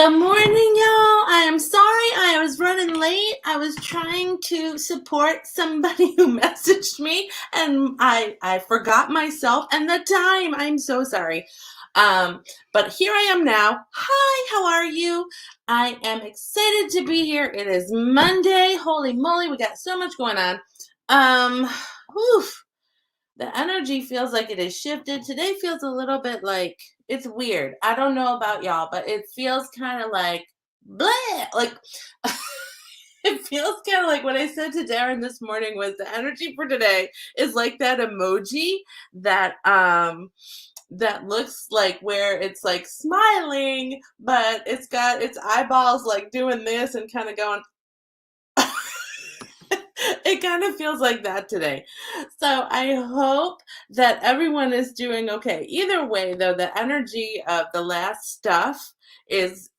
Good morning, y'all. I am sorry I was running late. I was trying to support somebody who messaged me and I forgot myself and the time. I'm so sorry. But here I am now. Hi, how are you? I am excited to be here. It is Monday. Holy moly, we got so much going on. Whew, the energy feels like it is shifted. Today feels a little bit like it's weird. I don't know about y'all, but it feels kind of like bleh. Like it feels kind of like what I said to Darren this morning was the energy for today is like that emoji that that looks like where it's like smiling, but it's got its eyeballs like doing this and kind of going it kind of feels like that today. So I hope that everyone is doing okay. Either way, though, the energy of the last stuff is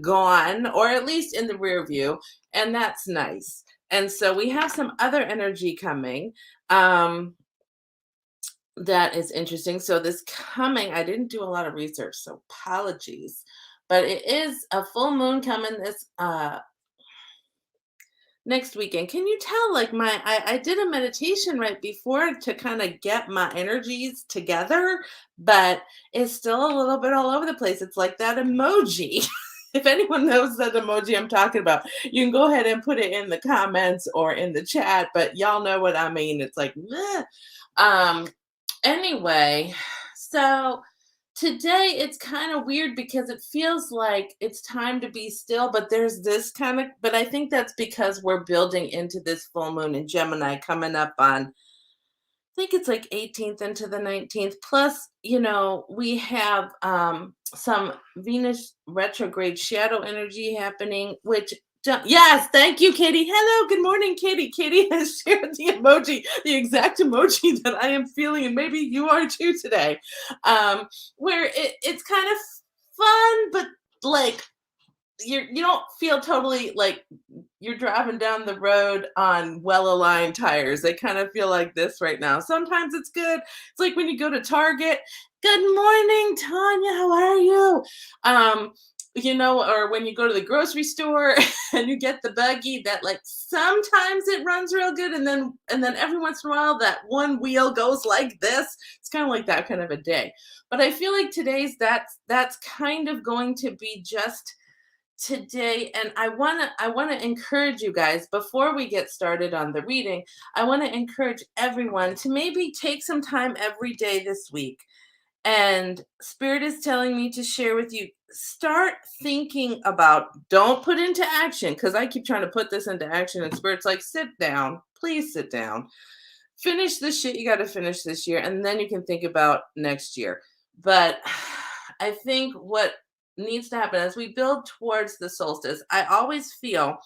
gone, or at least in the rear view, and that's nice. And so we have some other energy coming. That is interesting. So this coming, I didn't do a lot of research, so apologies. But it is a full moon coming this next weekend. Can you tell like I did a meditation right before to kind of get my energies together, but it's still a little bit all over the place. It's like that emoji. If anyone knows that emoji I'm talking about, you can go ahead and put it in the comments or in the chat, but y'all know what I mean. It's like meh. Anyway, so today it's kind of weird because it feels like it's time to be still, but there's this kind of, but I think that's because we're building into this full moon in Gemini coming up on, I think it's like 18th into the 19th. Plus, we have some Venus retrograde shadow energy happening, which yes, thank you, Katie. Hello, good morning, Katie. Katie has shared the emoji, the exact emoji that I am feeling, and maybe you are too today. Where it's kind of fun, but like you don't feel totally like you're driving down the road on well-aligned tires. They kind of feel like this right now. Sometimes it's good. It's like when you go to Target. Good morning, Tanya. How are you? Or when you go to the grocery store and you get the buggy that like sometimes it runs real good and then every once in a while that one wheel goes like this. It's kind of like that kind of a day. But I feel like today's that's kind of going to be just today, and I want to encourage you guys before we get started on the reading. I want to encourage everyone to maybe take some time every day this week, and Spirit is telling me to share with you, start thinking about, don't put into action, because I keep trying to put this into action and Spirit's like, sit down, please sit down, finish the shit you got to finish this year, and then you can think about next year. But I think what needs to happen as we build towards the solstice, I always feel,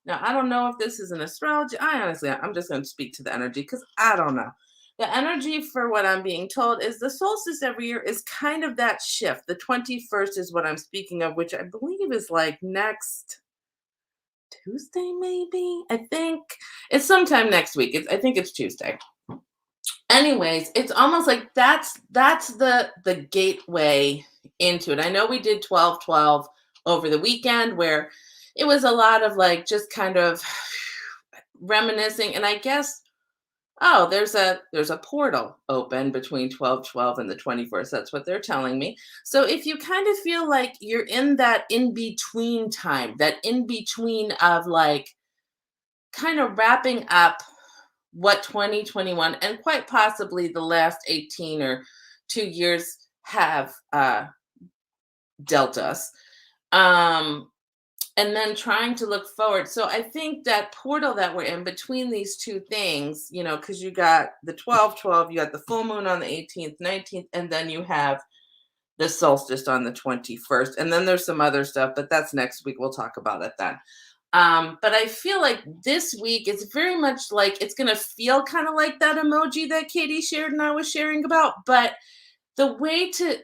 now I don't know if this is an astrology, I'm just going to speak to the energy because I don't know. The energy for what I'm being told is the solstice every year is kind of that shift. The 21st is what I'm speaking of, which I believe is like next Tuesday, maybe. I think it's sometime next week. I think it's Tuesday. Anyways, it's almost like that's the gateway into it. I know we did 12/12 over the weekend where it was a lot of like just kind of reminiscing, and I guess there's a portal open between 12/12 and the 21st. That's what they're telling me. So if you kind of feel like you're in that in between time, that in between of like kind of wrapping up what 2021 and quite possibly the last 18 or 2 years have dealt us, and then trying to look forward. So I think that portal that we're in between these two things, because you got the 12/12, you got the full moon on the 18th, 19th, and then you have the solstice on the 21st. And then there's some other stuff, but that's next week. We'll talk about it then. But I feel like this week is very much like it's going to feel kind of like that emoji that Katie shared and I was sharing about. But the way to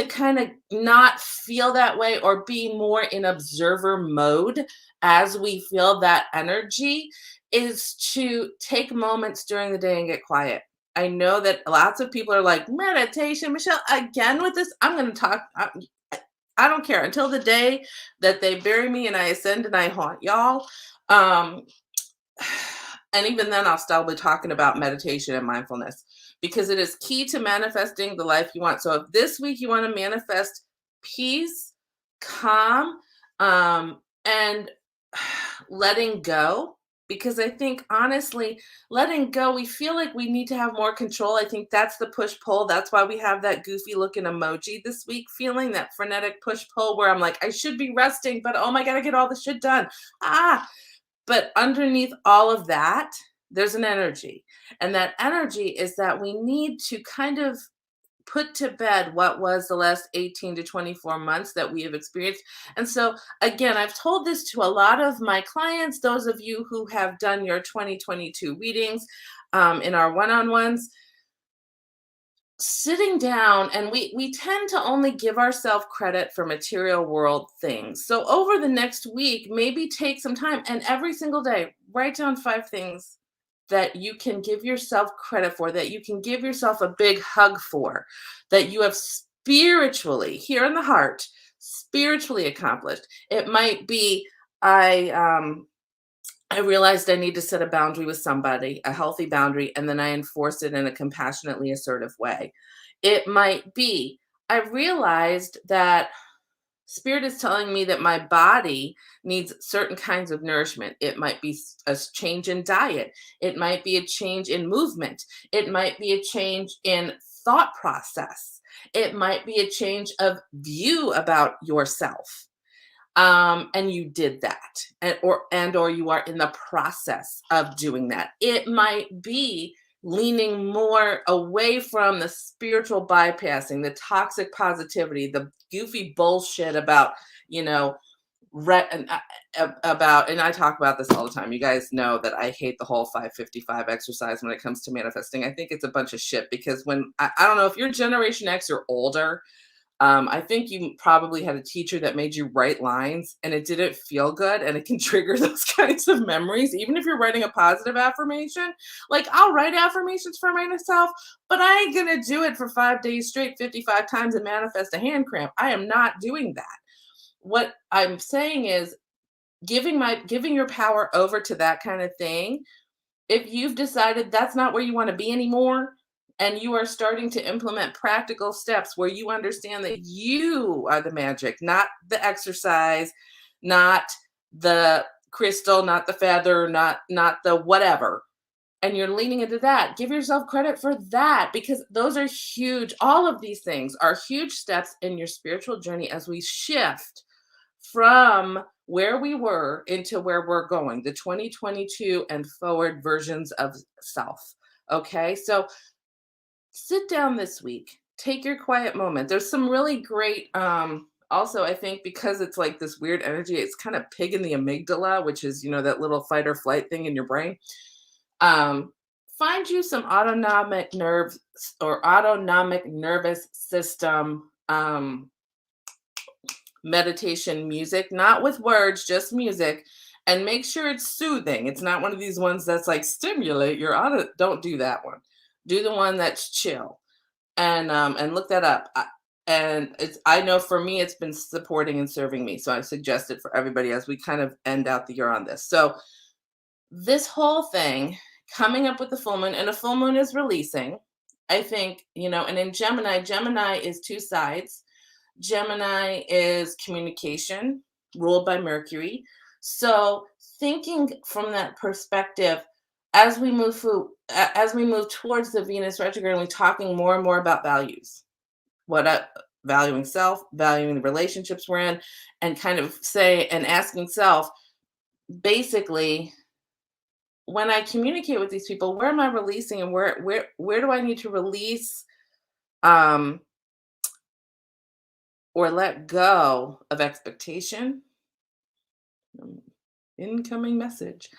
kind of not feel that way or be more in observer mode as we feel that energy is to take moments during the day and get quiet. I know that lots of people are like, meditation, Michelle, again with this. I'm going to talk. I don't care until the day that they bury me and I ascend and I haunt y'all. Um, and even then, I'll still be talking about meditation and mindfulness because it is key to manifesting the life you want. So, if this week you want to manifest peace, calm, and letting go, because I think honestly, letting go, we feel like we need to have more control. I think that's the push pull. That's why we have that goofy looking emoji this week, feeling that frenetic push pull where I'm like, I should be resting, but oh my God, I get all the shit done. Ah, but underneath all of that, there's an energy. And that energy is that we need to kind of put to bed what was the last 18 to 24 months that we have experienced. And so, again, I've told this to a lot of my clients, those of you who have done your 2022 readings in our one on ones. Sitting down, and we tend to only give ourselves credit for material world things. So over the next week, maybe take some time and every single day write down 5 things that you can give yourself credit for, that you can give yourself a big hug for, that you have spiritually, here in the heart, spiritually accomplished. It might be I realized I need to set a boundary with somebody, a healthy boundary, and then I enforce it in a compassionately assertive way. It might be I realized that spirit is telling me that my body needs certain kinds of nourishment. It might be a change in diet. It might be a change in movement. It might be a change in thought process. It might be a change of view about yourself, and you did that, and or you are in the process of doing that. It might be leaning more away from the spiritual bypassing, the toxic positivity, the goofy bullshit about, you know, about, and I talk about this all the time. You guys know that I hate the whole 555 exercise when it comes to manifesting. I think it's a bunch of shit because when I don't know if you're Generation X or older, I think you probably had a teacher that made you write lines and it didn't feel good and it can trigger those kinds of memories, even if you're writing a positive affirmation. Like, I'll write affirmations for myself, but I ain't gonna do it for 5 days straight, 55 times and manifest a hand cramp. I am not doing that. What I'm saying is giving your power over to that kind of thing. If you've decided that's not where you want to be anymore, and you are starting to implement practical steps where you understand that you are the magic, not the exercise, not the crystal, not the feather, not the whatever, and you're leaning into that, give yourself credit for that, because those are huge. All of these things are huge steps in your spiritual journey as we shift from where we were into where we're going, the 2022 and forward versions of self. Okay, so sit down this week, take your quiet moment. There's some really great, also, I think because it's like this weird energy, it's kind of pig in the amygdala, which is, that little fight or flight thing in your brain. Um, find you some autonomic nerves or autonomic nervous system meditation music, not with words, just music, and make sure it's soothing. It's not one of these ones that's like stimulate your auto. Don't do that one. Do the one that's chill, and look that up. And I know for me, it's been supporting and serving me. So I suggest it for everybody as we kind of end out the year on this. So this whole thing coming up with the full moon, and a full moon is releasing. I think, and in Gemini is two sides. Gemini is communication, ruled by Mercury. So thinking from that perspective, as we move towards the Venus retrograde, we're talking more and more about values. Valuing self, valuing the relationships we're in, and kind of asking self, basically, when I communicate with these people, where am I releasing, and where do I need to release, or let go of expectation? Incoming message.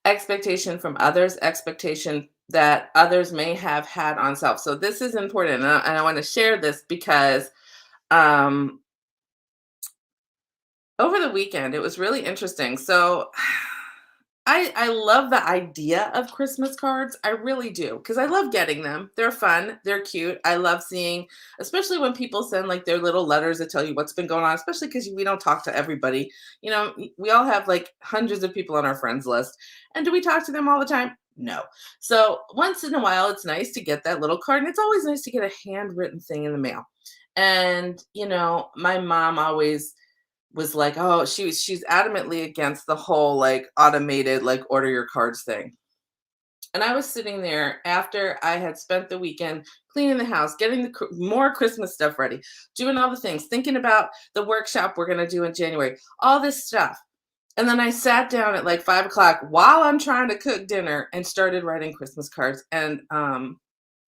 Expectation from others, expectation that others may have had on self. So this is important, and I want to share this because over the weekend it was really interesting. So I love the idea of Christmas cards. I really do because I love getting them. They're fun. They're cute. I love seeing, especially when people send like their little letters that tell you what's been going on. Especially because we don't talk to everybody. We all have like hundreds of people on our friends list, and do we talk to them all the time? No. So once in a while, it's nice to get that little card, and it's always nice to get a handwritten thing in the mail. And my mom always was like, oh, she's adamantly against the whole like automated like order your cards thing. And I was sitting there after I had spent the weekend cleaning the house, getting more Christmas stuff ready, doing all the things, thinking about the workshop we're going to do in January, all this stuff. And then I sat down at like 5 o'clock while I'm trying to cook dinner and started writing Christmas cards. And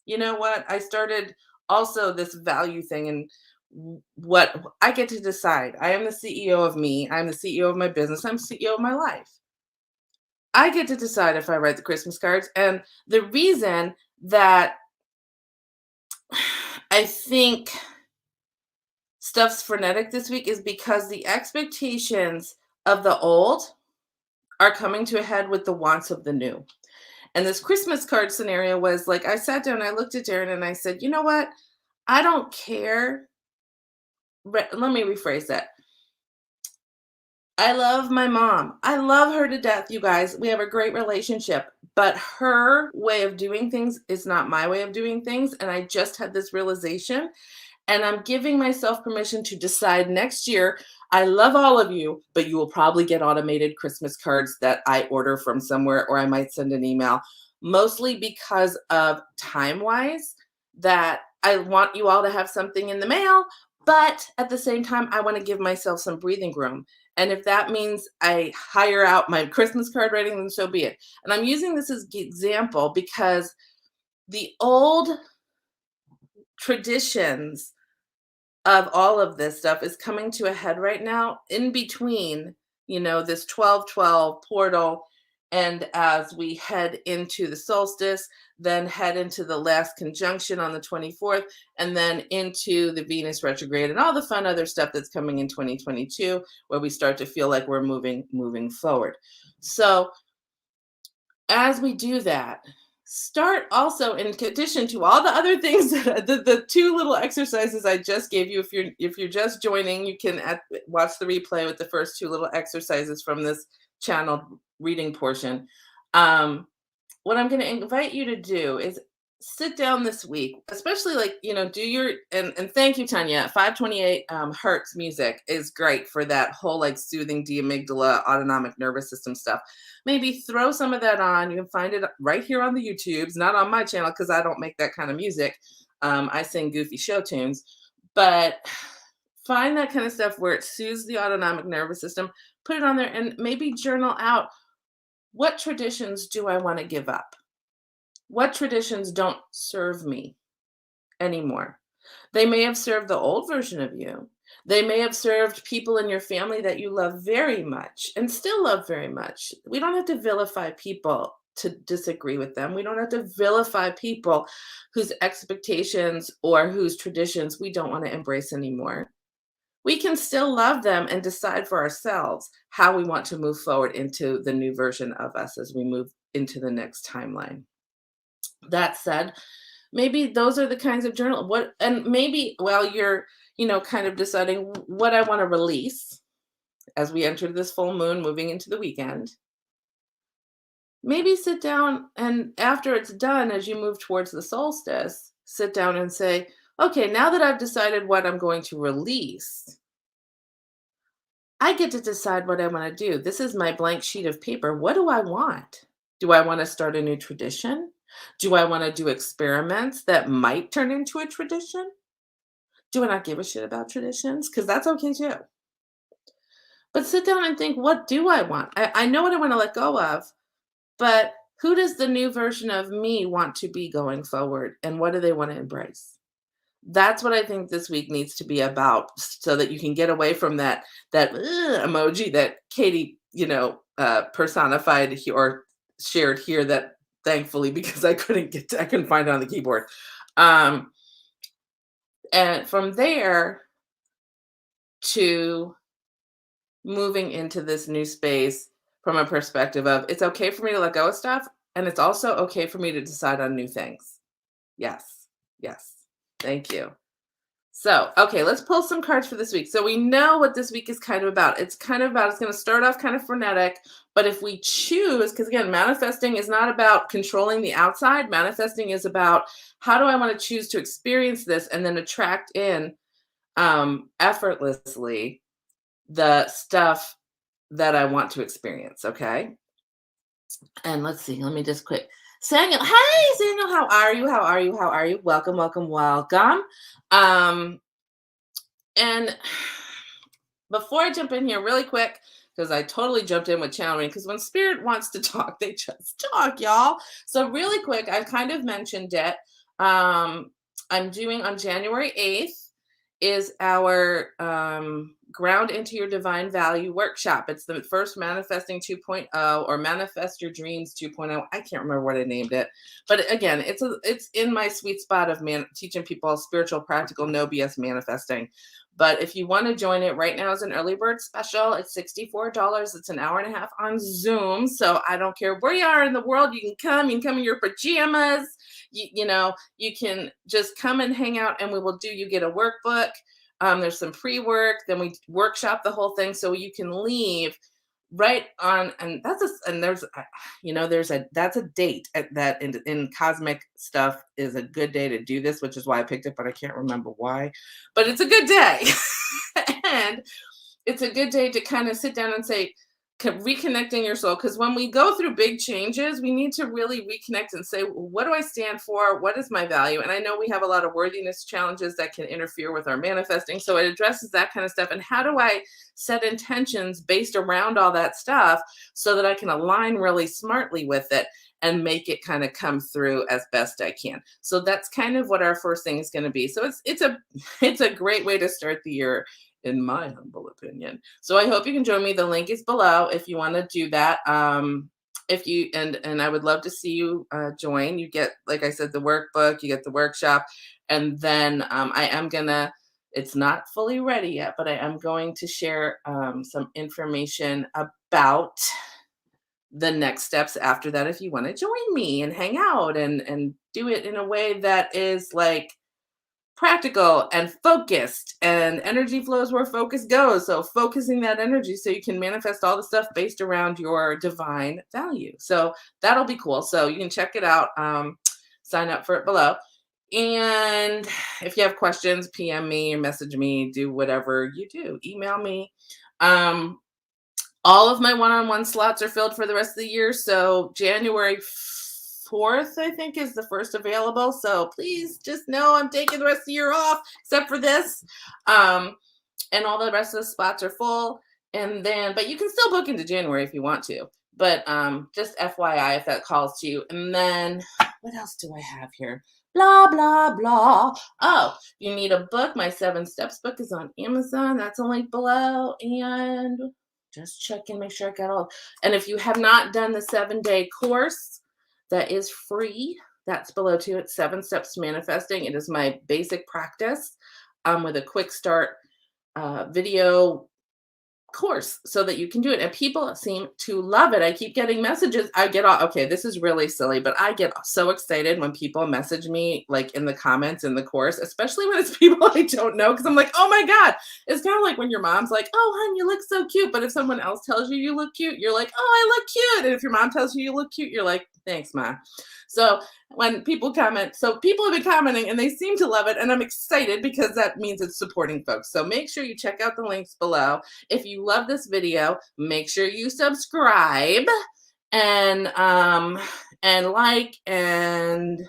you know what? I started also this value thing, and what I get to decide. I am the CEO of me. I'm the CEO of my business. I'm CEO of my life. I get to decide if I write the Christmas cards. And the reason that I think stuff's frenetic this week is because the expectations of the old are coming to a head with the wants of the new. And this Christmas card scenario was like, I sat down, I looked at Darren, and I said, you know what? I don't care. Let me rephrase that. I love my mom. I love her to death, you guys. We have a great relationship, but her way of doing things is not my way of doing things. And I just had this realization, and I'm giving myself permission to decide next year. I love all of you, but you will probably get automated Christmas cards that I order from somewhere, or I might send an email, mostly because of time wise, that I want you all to have something in the mail. But at the same time, I want to give myself some breathing room. And if that means I hire out my Christmas card writing, then so be it. And I'm using this as example because the old traditions of all of this stuff is coming to a head right now in between, this 12/12 portal. And as we head into the solstice, then head into the last conjunction on the 24th, and then into the Venus retrograde and all the fun other stuff that's coming in 2022, where we start to feel like we're moving forward. So as we do that, start also, in addition to all the other things, the two little exercises I just gave you. If you're just joining, you can watch the replay with the first two little exercises from this channel reading portion. What I'm going to invite you to do is sit down this week, especially like, do your, and thank you, Tanya. 528 hertz music is great for that whole like soothing de-amygdala autonomic nervous system stuff. Maybe throw some of that on. You can find it right here on the YouTubes, not on my channel because I don't make that kind of music. I sing goofy show tunes, but find that kind of stuff where it soothes the autonomic nervous system, put it on there, and maybe journal out, what traditions do I want to give up? What traditions don't serve me anymore? They may have served the old version of you. They may have served people in your family that you love very much and still love very much. We don't have to vilify people to disagree with them. We don't have to vilify people whose expectations or whose traditions we don't want to embrace anymore. We can still love them and decide for ourselves how we want to move forward into the new version of us as we move into the next timeline. That said, maybe those are the kinds of journal, what, and maybe while you're, kind of deciding what I want to release as we enter this full moon moving into the weekend, maybe sit down, and after it's done, as you move towards the solstice, sit down and say, okay, now that I've decided what I'm going to release, I get to decide what I want to do. This is my blank sheet of paper. What do I want? Do I want to start a new tradition? Do I want to do experiments that might turn into a tradition? Do I not give a shit about traditions? Because that's okay too. But sit down and think, what do I want? I know what I want to let go of, but who does the new version of me want to be going forward? And what do they want to embrace? That's what I think this week needs to be about, so that you can get away from that emoji that Katie, personified or shared here, that thankfully, because I couldn't find it on the keyboard. And from there to moving into this new space from a perspective of it's okay for me to let go of stuff, and it's also okay for me to decide on new things. Yes. Yes. Thank you. So, okay, let's pull some cards for this week. So we know what this week is kind of about. It's kind of about, it's going to start off kind of frenetic, but if we choose, because again, manifesting is not about controlling the outside. Manifesting is about how do I want to choose to experience this and then attract in effortlessly the stuff that I want to experience. Okay. And let's see, let me just quick. Samuel, hey Samuel, how are you? How are you? How are you? Welcome, welcome, welcome. Um, and before I jump in here really quick, because I totally jumped in with channeling, because when spirit wants to talk, they just talk, y'all. So really quick, I kind of mentioned it. I'm doing on January 8th is our Ground into Your Divine Value workshop. It's the first Manifesting 2.0 or Manifest Your Dreams 2.0. I can't remember what I named it. But again, it's in my sweet spot of teaching people spiritual, practical, no BS manifesting. But if you want to join it right now as an early bird special, it's $64. It's an hour and a half on Zoom. So I don't care where you are in the world, you can come. You can come in your pajamas. You know, you can just come and hang out and we will you get a workbook. There's some pre-work, then we workshop the whole thing so you can leave right on. And that's a date that in cosmic stuff is a good day to do this, which is why I picked it, but I can't remember why, but it's a good day. And it's a good day to kind of sit down and say, reconnecting your soul, because when we go through big changes, we need to really reconnect and say, what do I stand for? What is my value? And I know we have a lot of worthiness challenges that can interfere with our manifesting, so it addresses that kind of stuff. And how do I set intentions based around all that stuff so that I can align really smartly with it and make it kind of come through as best I can? So that's kind of what our first thing is going to be. So it's a great way to start the year, in my humble opinion. So I hope you can join me. The link is below if you want to do that. If you and I would love to see you join. You get, like I said, the workbook, you get the workshop, and then I am gonna. It's not fully ready yet, but I am going to share some information about the next steps after that. If you want to join me and hang out and do it in a way that is like practical and focused, and energy flows where focus goes. So focusing that energy so you can manifest all the stuff based around your divine value. So that'll be cool. So you can check it out. Sign up for it below. And if you have questions, PM me or message me, do whatever you do. Email me. All of my one-on-one slots are filled for the rest of the year. So January 4th, I think, is the first available. So please just know I'm taking the rest of the year off, except for this. And all the rest of the spots are full. And then, but you can still book into January if you want to. But just FYI, if that calls to you. And then, what else do I have here? Blah, blah, blah. Oh, you need a book. My 7 Steps book is on Amazon. That's a link below. And just check and make sure I got all. And if you have not done the 7-day course, that is free. That's below too. It's 7 Steps to Manifesting. It is my basic practice with a quick start video course so that you can do it. And people seem to love it. I keep getting messages. I get all, okay, this is really silly, but I get so excited when people message me like in the comments in the course, especially when it's people I don't know, because I'm like, oh my God. It's kind of like when your mom's like, oh, hon, you look so cute. But if someone else tells you you look cute, you're like, oh, I look cute. And if your mom tells you you look cute, you're like, thanks, Ma. So when people comment, so people have been commenting and they seem to love it. And I'm excited because that means it's supporting folks. So make sure you check out the links below. If you love this video, make sure you subscribe and like, and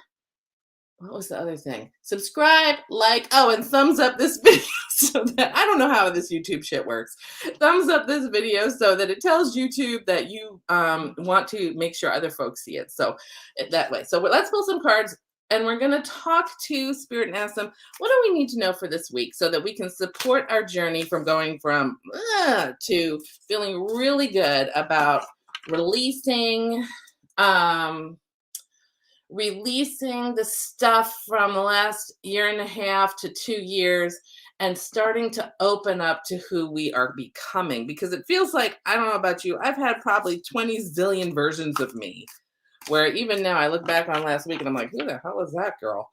what was the other thing? Subscribe, like, oh, and thumbs up this video so that, I don't know how this YouTube shit works. Thumbs up this video so that it tells YouTube that you want to make sure other folks see it. So that way. So let's pull some cards, and we're going to talk to Spirit and ask them, what do we need to know for this week so that we can support our journey from going from to feeling really good about releasing releasing the stuff from the last year and a half to 2 years and starting to open up to who we are becoming. Because it feels like, I don't know about you, I've had probably 20 zillion versions of me where even now I look back on last week and I'm like, who the hell is that girl?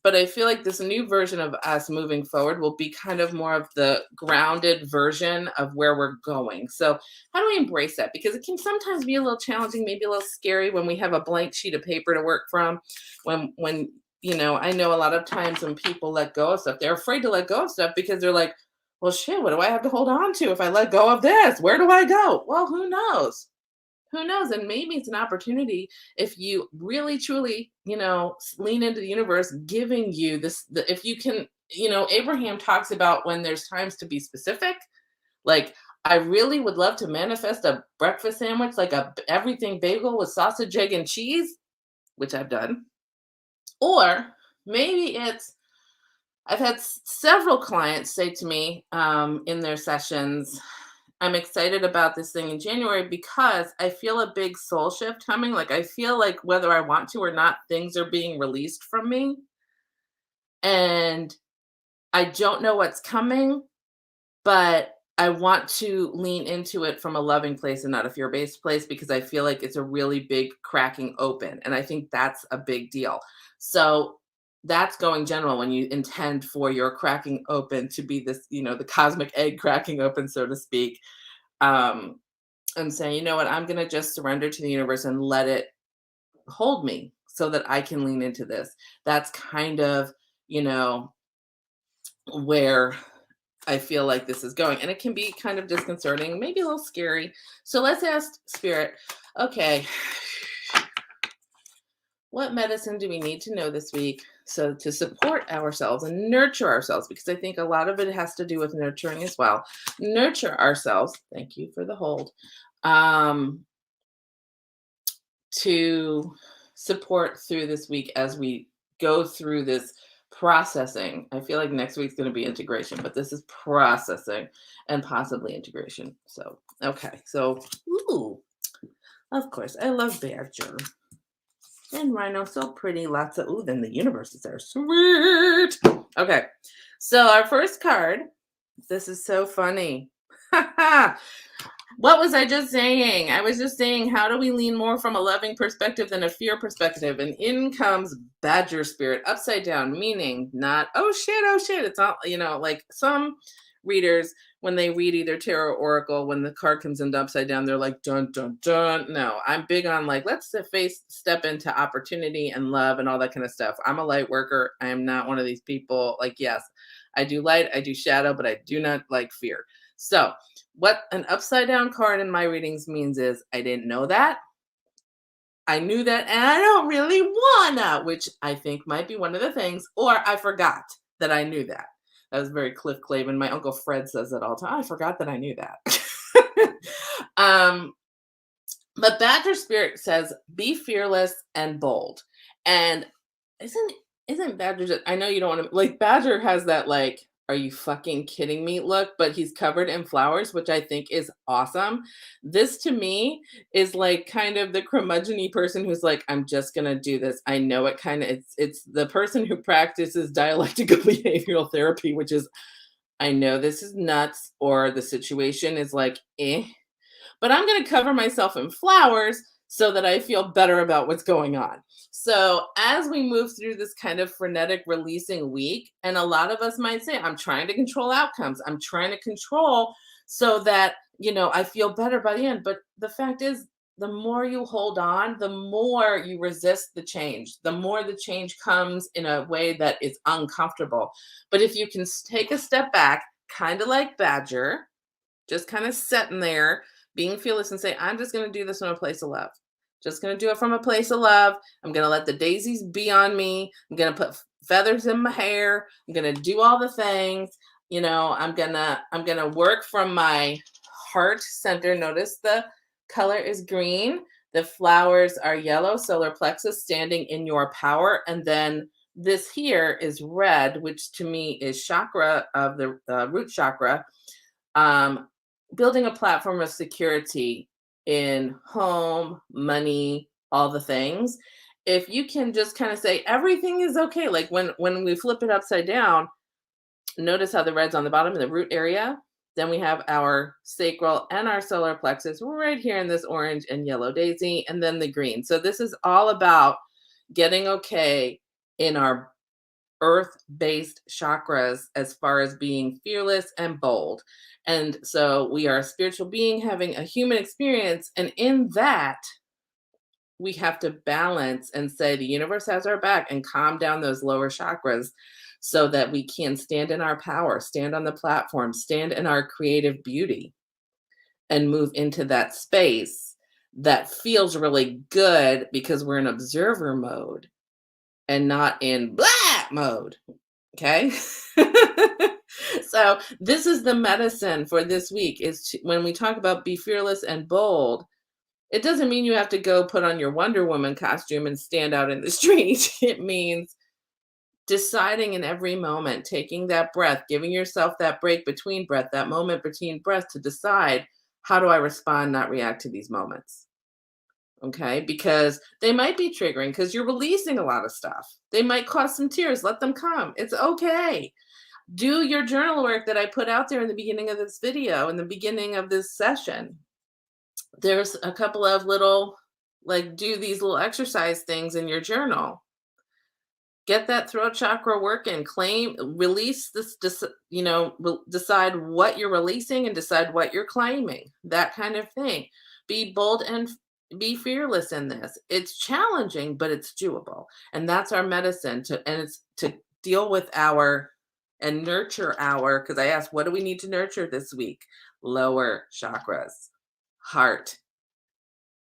But I feel like this new version of us moving forward will be kind of more of the grounded version of where we're going. So how do we embrace that? Because it can sometimes be a little challenging, maybe a little scary when we have a blank sheet of paper to work from. When I know a lot of times when people let go of stuff, they're afraid to let go of stuff because they're like, well, shit, what do I have to hold on to if I let go of this? Where do I go? Well, who knows? Who knows? And maybe it's an opportunity if you really truly, lean into the universe giving you this. If you can, Abraham talks about when there's times to be specific. Like, I really would love to manifest a breakfast sandwich, like a everything bagel with sausage, egg, and cheese, which I've done. Or maybe I've had several clients say to me in their sessions, I'm excited about this thing in January because I feel a big soul shift coming. Like, I feel like whether I want to or not, things are being released from me. And I don't know what's coming, but I want to lean into it from a loving place and not a fear-based place because I feel like it's a really big cracking open. And I think that's a big deal. So that's going general when you intend for your cracking open to be this, the cosmic egg cracking open, so to speak. Um, and saying, you know what, I'm going to just surrender to the universe and let it hold me so that I can lean into this. That's kind of, where I feel like this is going. And it can be kind of disconcerting, maybe a little scary. So let's ask Spirit, okay, what medicine do we need to know this week so to support ourselves and nurture ourselves? Because I think a lot of it has to do with nurturing as well. Nurture ourselves. Thank you for the hold. To support through this week as we go through this processing. I feel like next week's going to be integration, but this is processing and possibly integration. So, okay. So, of course, I love Badger. And Rhino, so pretty. Lots of, then the universes are sweet. Okay. So our first card, this is so funny. What was I just saying? I was just saying, how do we lean more from a loving perspective than a fear perspective? And in comes Badger Spirit upside down, meaning not, oh shit. It's not, like some readers, when they read either tarot or oracle, when the card comes in upside down, they're like, dun, dun, dun. No, I'm big on like, let's step into opportunity and love and all that kind of stuff. I'm a light worker. I am not one of these people. Like, yes, I do light, I do shadow, but I do not like fear. So what an upside down card in my readings means is I didn't know that. I knew that, and I don't really wanna, which I think might be one of the things, or I forgot that I knew that. That was very Cliff Clavin. My Uncle Fred says that all the time. I forgot that I knew that. But Badger Spirit says, be fearless and bold. And isn't Badger, I know you don't want to, like, Badger has that, like, are you fucking kidding me look, but he's covered in flowers, which I think is awesome. This to me is like kind of the curmudgeon-y person who's like, I'm just gonna do this. I know it kind of, it's the person who practices dialectical behavioral therapy, which is, I know this is nuts, or the situation is like, but I'm gonna cover myself in flowers so that I feel better about what's going on. So as we move through this kind of frenetic releasing week, and a lot of us might say, I'm trying to control outcomes. I'm trying to control so that, I feel better by the end. But the fact is, the more you hold on, the more you resist the change, the more the change comes in a way that is uncomfortable. But if you can take a step back, kind of like Badger, just kind of sitting there, being fearless and say, I'm just going to do this from a place of love. Just going to do it from a place of love. I'm going to let the daisies be on me. I'm going to put feathers in my hair. I'm going to do all the things. I'm going to work from my heart center. Notice the color is green. The flowers are yellow, solar plexus, standing in your power. And then this here is red, which to me is chakra of the root chakra. Building a platform of security in home, money, all the things. if you can just kind of say everything is okay, like when we flip it upside down, notice how the red's on the bottom in the root area. Then we have our sacral and our solar plexus right here in this orange and yellow daisy, and then the green. So this is all about getting okay in our earth-based chakras as far as being fearless and bold. And so we are a spiritual being having a human experience, and in that we have to balance and say the universe has our back and calm down those lower chakras so that we can stand in our power, stand on the platform, stand in our creative beauty, and move into that space that feels really good because we're in observer mode and not in blah mode. Okay. So this is the medicine for this week is when we talk about be fearless and bold, it doesn't mean you have to go put on your Wonder Woman costume and stand out in the street. It means deciding in every moment, taking that breath, giving yourself that break between breath, that moment between breath to decide, how do I respond, not react to these moments? Okay, because they might be triggering because you're releasing a lot of stuff. They might cause some tears, let them come. It's okay. Do your journal work that I put out there in the beginning of this video, in the beginning of this session. There's a couple of little, like, do these little exercise things in your journal. Get that throat chakra working, claim, release this, decide what you're releasing and decide what you're claiming, that kind of thing. Be bold and be fearless in this. It's challenging, but it's doable. And that's our medicine and it's to deal with our and nurture our, because I asked, what do we need to nurture this week? Lower chakras, heart.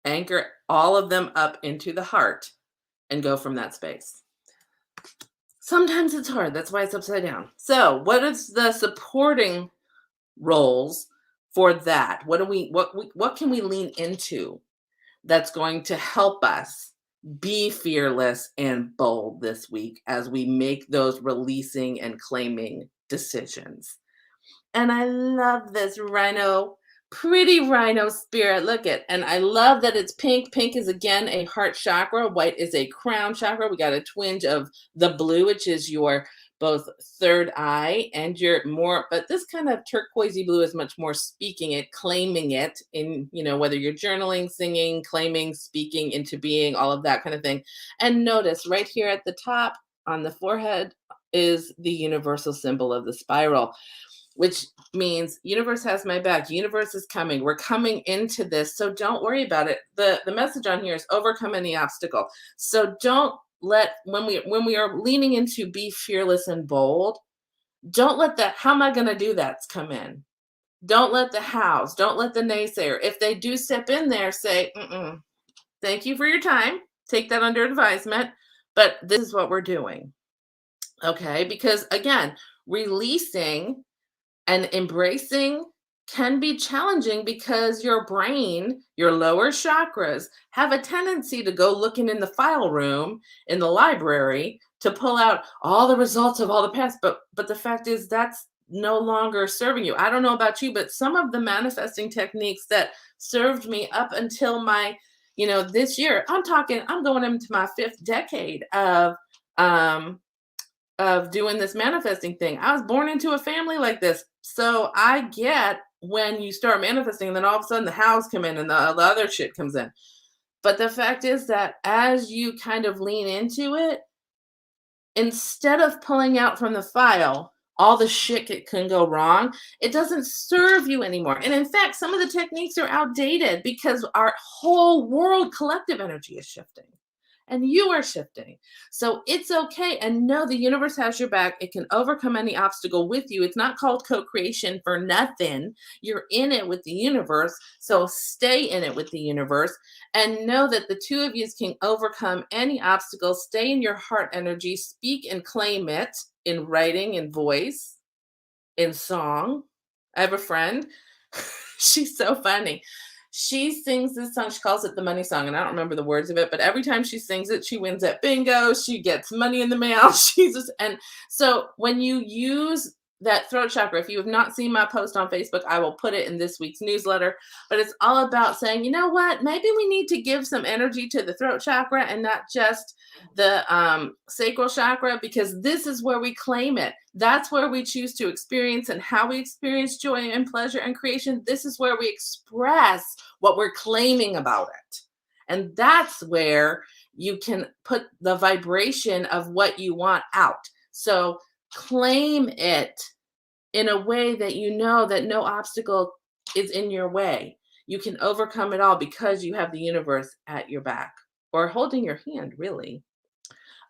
Anchor all of them up into the heart and go from that space. Sometimes it's hard. That's why it's upside down. So what is the supporting roles for that? What can we lean into that's going to help us be fearless and bold this week as we make those releasing and claiming decisions? And I love this rhino, pretty rhino spirit. Look at, and I love that it's pink. Pink is again a heart chakra. White is a crown chakra. We got a twinge of the blue, which is your both third eye and your more, but this kind of turquoisey blue is much more speaking it, claiming it in, whether you're journaling, singing, claiming, speaking into being, all of that kind of thing. And notice right here at the top on the forehead is the universal symbol of the spiral, which means universe has my back. Universe is coming. We're coming into this. So don't worry about it. The message on here is overcome any obstacle. So don't let, when we are leaning into be fearless and bold, don't let the how am I going to do that come in. Don't let the hows, don't let the naysayer. If they do step in there, say, thank you for your time. Take that under advisement. But this is what we're doing. Okay. Because again, releasing and embracing can be challenging because your brain, your lower chakras, have a tendency to go looking in the file room in the library to pull out all the results of all the past. But the fact is that's no longer serving you. I don't know about you, but some of the manifesting techniques that served me up until my, this year, I'm going into my 5th decade of doing this manifesting thing. I was born into a family like this. So I get when you start manifesting, and then all of a sudden the hows come in and the other shit comes in. But the fact is that as you kind of lean into it, instead of pulling out from the file all the shit that can go wrong, it doesn't serve you anymore. And in fact, some of the techniques are outdated because our whole world collective energy is shifting. And you are shifting. So it's okay. And know the universe has your back. It can overcome any obstacle with you. It's not called co-creation for nothing. You're in it with the universe. So stay in it with the universe and know that the two of you can overcome any obstacle. Stay in your heart energy. Speak and claim it in writing, in voice, in song. I have a friend. She's so funny. She sings this song. She calls it the money song, and I don't remember the words of it, but every time she sings it, she wins at bingo. She gets money in the mail. And so when you use that throat chakra, if you have not seen my post on Facebook, I will put it in this week's newsletter. But it's all about saying, you know what, maybe we need to give some energy to the throat chakra and not just the sacral chakra, because this is where we claim it. That's where we choose to experience and how we experience joy and pleasure and creation. This is where we express what we're claiming about it. And that's where you can put the vibration of what you want out. So claim it in a way that you know that no obstacle is in your way. You can overcome it all because you have the universe at your back or holding your hand, really.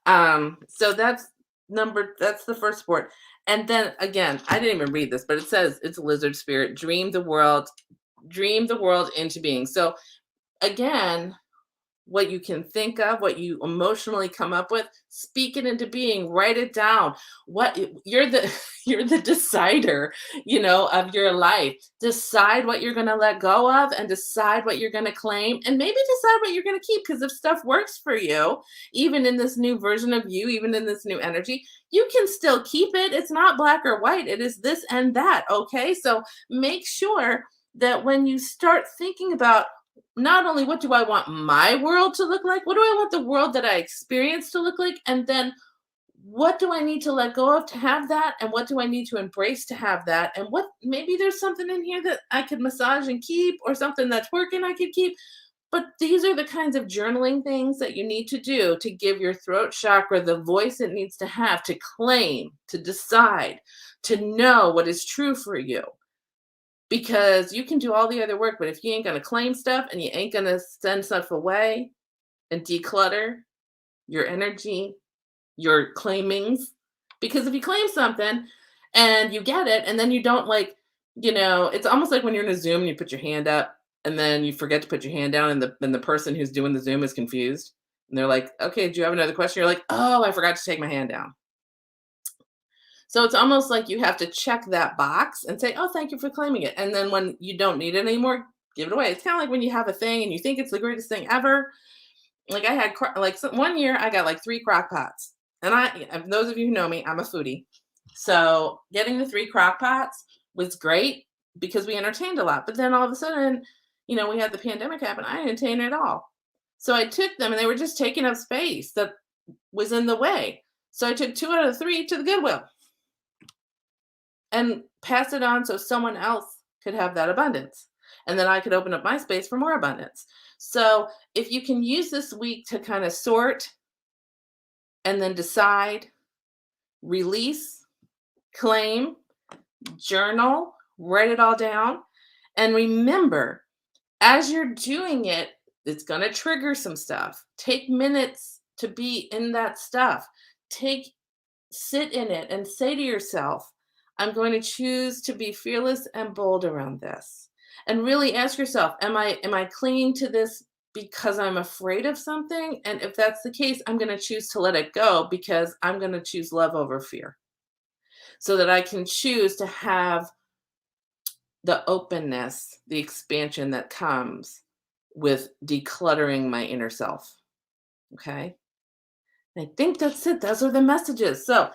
So that's the first sport. And then again, I didn't even read this, but it says it's a lizard spirit. Dream the world into being. So again, what you can think of, what you emotionally come up with, speak it into being, write it down. What you're the you're the decider, of your life. Decide what you're going to let go of and decide what you're going to claim, and maybe decide what you're going to keep, because if stuff works for you, even in this new version of you, even in this new energy, you can still keep it. It's not black or white. It is this and that, okay? So make sure that when you start thinking about not only what do I want my world to look like, what do I want the world that I experience to look like? And then what do I need to let go of to have that? And what do I need to embrace to have that? And what maybe there's something in here that I could massage and keep, or something that's working I could keep. But these are the kinds of journaling things that you need to do to give your throat chakra the voice it needs to have, to claim, to decide, to know what is true for you. Because you can do all the other work, but if you ain't going to claim stuff and you ain't going to send stuff away and declutter your energy, your claimings, because if you claim something and you get it and then you don't, it's almost like when you're in a Zoom and you put your hand up and then you forget to put your hand down, and the person who's doing the Zoom is confused. And they're like, okay, do you have another question? You're like, oh, I forgot to take my hand down. So it's almost like you have to check that box and say, oh, thank you for claiming it. And then when you don't need it anymore, give it away. It's kind of like when you have a thing and you think it's the greatest thing ever. Like I had, one year I got 3 crock pots. And those of you who know me, I'm a foodie. So getting the 3 crock pots was great because we entertained a lot. But then all of a sudden, we had the pandemic happen. I didn't entertain at all. So I took them and they were just taking up space that was in the way. So I took 2 out of 3 to the Goodwill and pass it on so someone else could have that abundance. And then I could open up my space for more abundance. So if you can use this week to kind of sort and then decide, release, claim, journal, write it all down. And remember, as you're doing it, it's going to trigger some stuff. Take minutes to be in that stuff. Sit in it and say to yourself, I'm going to choose to be fearless and bold around this. And really ask yourself, am I clinging to this because I'm afraid of something? And if that's the case, I'm going to choose to let it go because I'm going to choose love over fear. So that I can choose to have the openness, the expansion that comes with decluttering my inner self. Okay? I think that's it. Those are the messages. So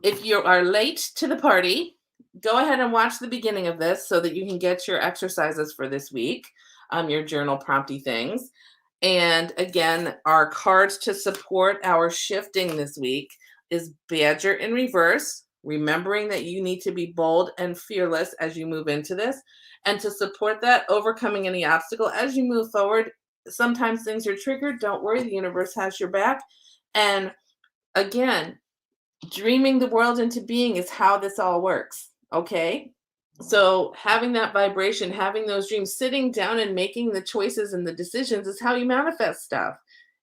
if you are late to the party, go ahead and watch the beginning of this so that you can get your exercises for this week, your journal prompty things. And again, our cards to support our shifting this week is Badger in reverse, remembering that you need to be bold and fearless as you move into this. And to support that, overcoming any obstacle as you move forward. Sometimes things are triggered. Don't worry, the universe has your back. And again, dreaming the world into being is how this all works. Okay. So having that vibration, having those dreams, sitting down and making the choices and the decisions is how you manifest stuff.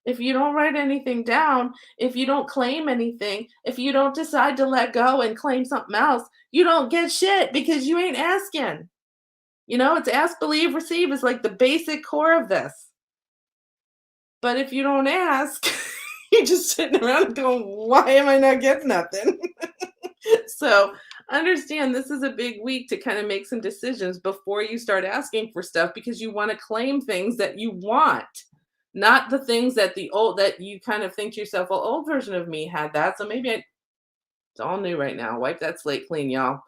If you don't write anything down, if you don't claim anything, if you don't decide to let go and claim something else, you don't get shit because you ain't asking. It's ask, believe, receive is like the basic core of this. But if you don't ask, you're just sitting around going, why am I not getting nothing? So understand this is a big week to kind of make some decisions before you start asking for stuff, because you want to claim things that you want, not the things that that you kind of think to yourself, well, old version of me had that. So maybe it's all new right now. Wipe that slate clean, y'all.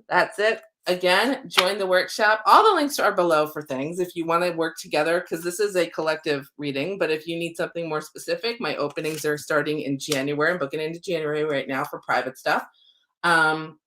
That's it. Again, join the workshop. All the links are below for things if you want to work together, because this is a collective reading. But if you need something more specific, my openings are starting in January. I'm booking into January right now for private stuff. Um,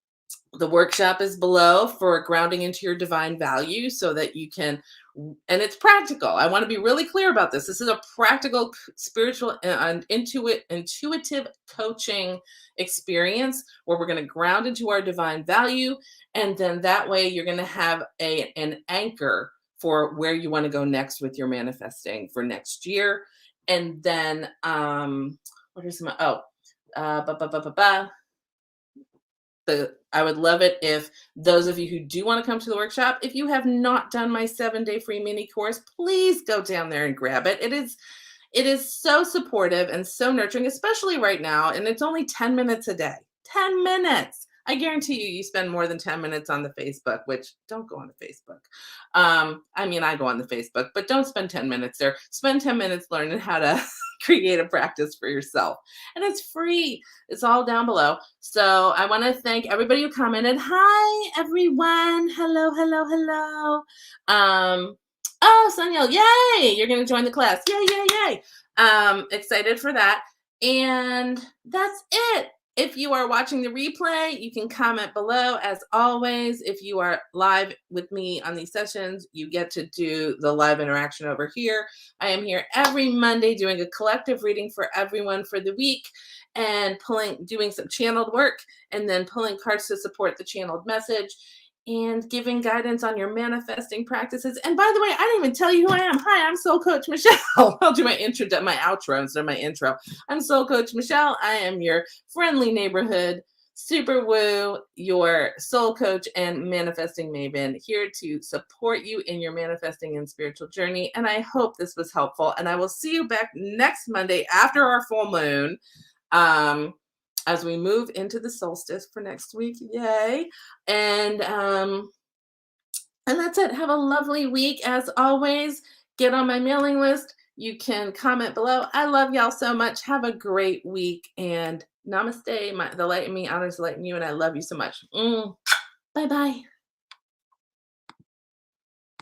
the workshop is below for grounding into your divine value so that you can, and it's practical. I want to be really clear about this. This is a practical, spiritual, and intuitive coaching experience where we're going to ground into our divine value. And then that way you're going to have an anchor for where you want to go next with your manifesting for next year. And then, what are some, oh, uh, ba, ba, ba, ba, ba I would love it if those of you who do want to come to the workshop, if you have not done my 7-day free mini course, please go down there and grab it. It is so supportive and so nurturing, especially right now. And it's only 10 minutes a day. 10 minutes. I guarantee you spend more than 10 minutes on the Facebook, which don't go on the Facebook. I mean, I go on the Facebook, but don't spend 10 minutes there. Spend 10 minutes learning how to create a practice for yourself. And it's free. It's all down below. So I want to thank everybody who commented. Hi, everyone. Hello, hello, hello. Oh, Sonia, yay! You're going to join the class. Yay, yay, yay. Excited for that. And that's it. If you are watching the replay, you can comment below. As always, if you are live with me on these sessions, you get to do the live interaction over here. I am here every Monday doing a collective reading for everyone for the week and doing some channeled work and then pulling cards to support the channeled message and giving guidance on your manifesting practices. And by the way, I didn't even tell you who I am. Hi, I'm Soul Coach Michele. I'll do my outro instead of my intro. I'm Soul Coach Michele. I am your friendly neighborhood super woo, your soul coach and manifesting maven, here to support you in your manifesting and spiritual journey. And I hope this was helpful. And I will see you back next Monday after our full moon. As we move into the solstice for next week. Yay. And that's it. Have a lovely week. As always, get on my mailing list. You can comment below. I love y'all so much. Have a great week. And namaste. The light in me honors the light in you. And I love you so much. Bye-bye.